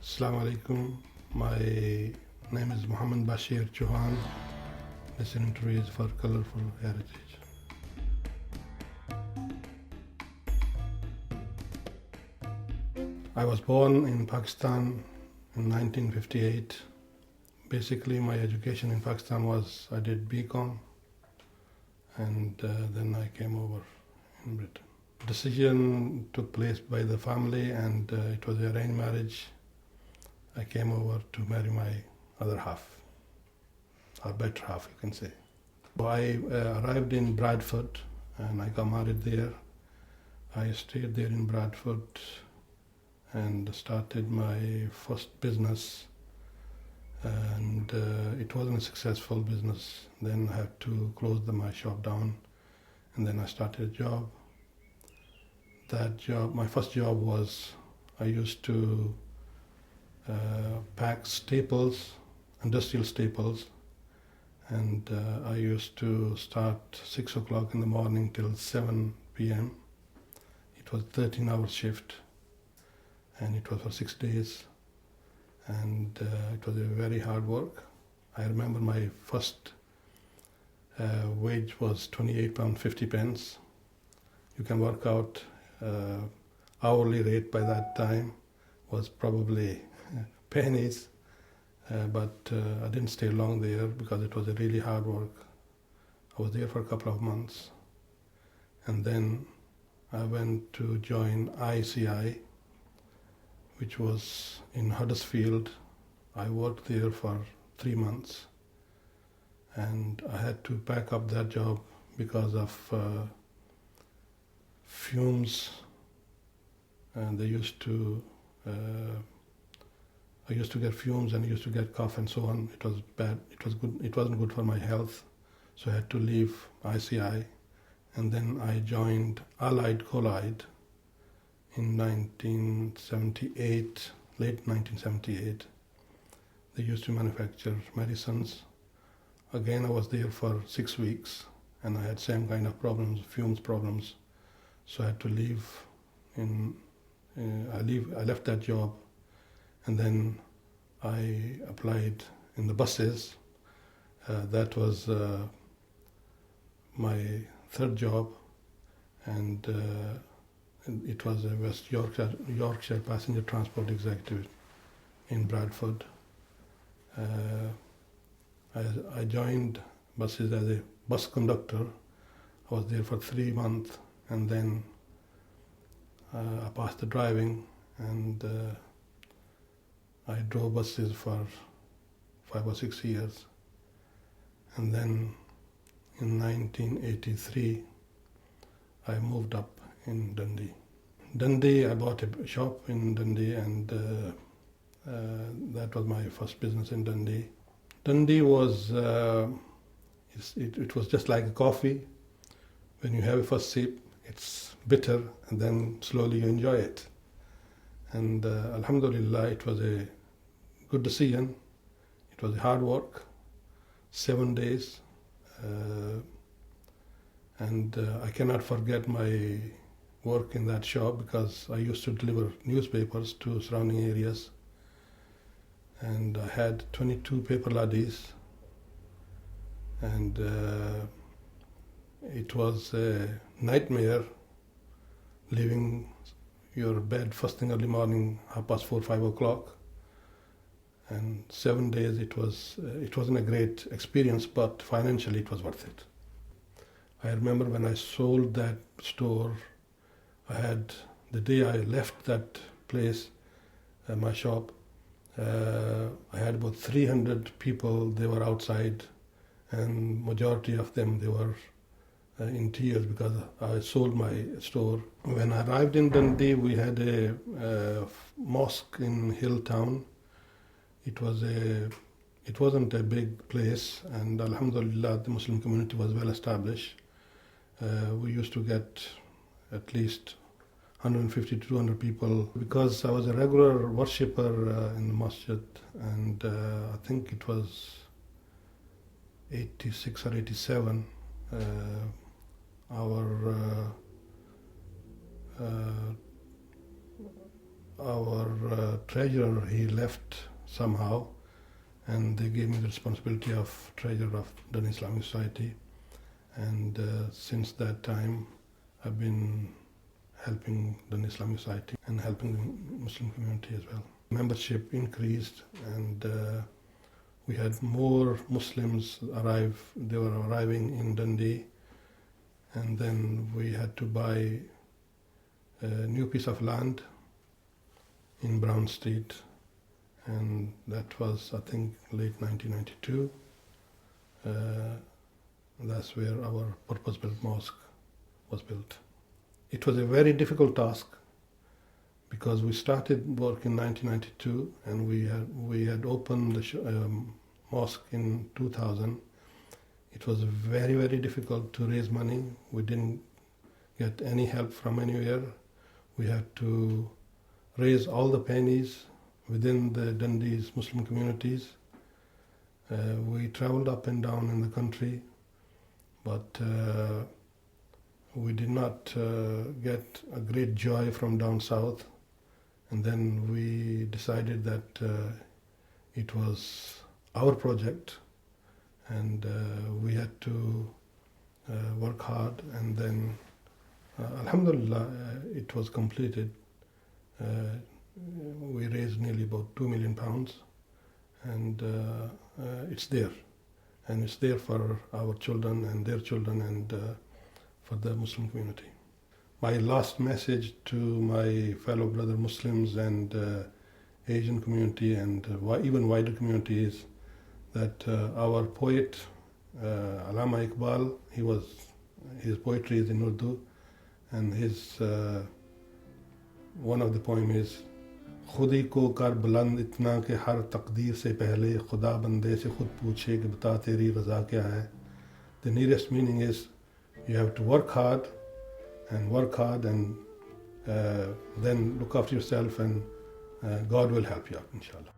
Assalamu alaikum. My name is Mohammed Bashir Chohan. This interview is for Colorful Heritage. I was born in Pakistan in 1958. Basically, my education in Pakistan was I did BCom and then I came over in Britain. Decision took place by the family and it was an arranged marriage. I came over to marry my other half, or better half, you can say. I arrived in Bradford and I got married there. I stayed there in Bradford and started my first business, and it wasn't a successful business. Then I had to close my shop down, and then I started a job. That job, my first job was I used to pack staples, industrial staples, and I used to start 6 o'clock in the morning till 7 p.m. It was 13-hour shift, and it was for 6 days, and it was a very hard work. I remember my first wage was £28.50. You can work out hourly rate by that time was probably pennies, but I didn't stay long there because it was a really hard work. I was there for a couple of months, and then I went to join ICI, which was in Huddersfield. I worked there for 3 months, and I had to pack up that job because of fumes, and they used to I used to get fumes and I used to get cough and so on. It was bad. It was good. It wasn't good for my health, so I had to leave ICI, and then I joined Allied Collide in 1978, late 1978. They used to manufacture medicines. Again, I was there for 6 weeks, and I had same kind of problems, fumes problems. So I had to leave. I left that job, and then I applied in the buses. That was my third job, and it was a West Yorkshire passenger transport executive in Bradford. I joined buses as a bus conductor. I was there for 3 months, and then I passed the driving, and I drove buses for 5 or 6 years. And then in 1983, I moved up in Dundee. I bought a shop in Dundee, and that was my first business in Dundee. Dundee was, it was just like a coffee. When you have a first sip, it's bitter, and then slowly you enjoy it. And Alhamdulillah, it was a good decision. It was hard work, 7 days, and I cannot forget my work in that shop because I used to deliver newspapers to surrounding areas, and I had 22 paper laddies, and it was a nightmare leaving your bed first thing early morning, 4:30, 5 o'clock. And 7 days, it wasn't a great experience, but financially it was worth it. I remember when I sold that store, the day I left that place, my shop, I had about 300 people. They were outside, and majority of them, they were in tears because I sold my store. When I arrived in Dundee, we had a mosque in Hilltown. It wasn't a big place, and Alhamdulillah, the Muslim community was well established. We used to get at least 150 to 200 people because I was a regular worshipper in the masjid, and I think it was 86 or 87. our treasurer, he left somehow, and they gave me the responsibility of treasurer of the Islamic Society. And since that time, I've been helping the Islamic Society and helping the Muslim community as well. Membership increased, and we had more Muslims arrive. They were arriving in Dundee, and then we had to buy a new piece of land in Brown Street, and that was, I think, late 1992. That's where our purpose-built mosque was built. It was a very difficult task because we started work in 1992, and we had opened the mosque in 2000. It was very, very difficult to raise money. We didn't get any help from anywhere. We had to raise all the pennies within the Dundee's Muslim communities. We traveled up and down in the country, but we did not get a great joy from down south. And then we decided that it was our project, and we had to work hard, and then alhamdulillah, it was completed. We raised nearly about £2 million, and it's there. And it's there for our children and their children, and for the Muslim community. My last message to my fellow brother Muslims and Asian community and even wider community is that our poet, Allama Iqbal, his poetry is in Urdu, and one of the poem is खुदी को कर बुलंद इतना कि हर तकदीर से पहले खुदा बंदे से खुद पूछे कि बता तेरी रज़ा क्या है. The nearest meaning is you have to work hard and then look after yourself, and God will help you out, inshallah.